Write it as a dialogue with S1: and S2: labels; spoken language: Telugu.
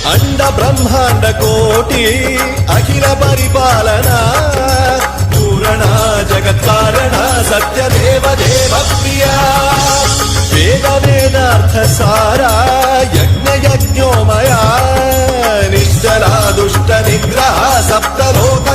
S1: అండ బ్రహ్మాండ కోటి అఖిల పరిపాలన పూరణ జగత్కారణ సత్యదేవ దేవ ప్రియా వేద వేదార్థ సారా యజ్ఞ యజ్ఞోమయా నిశ్చలా దుష్ట నిగ్రహ సప్తలోక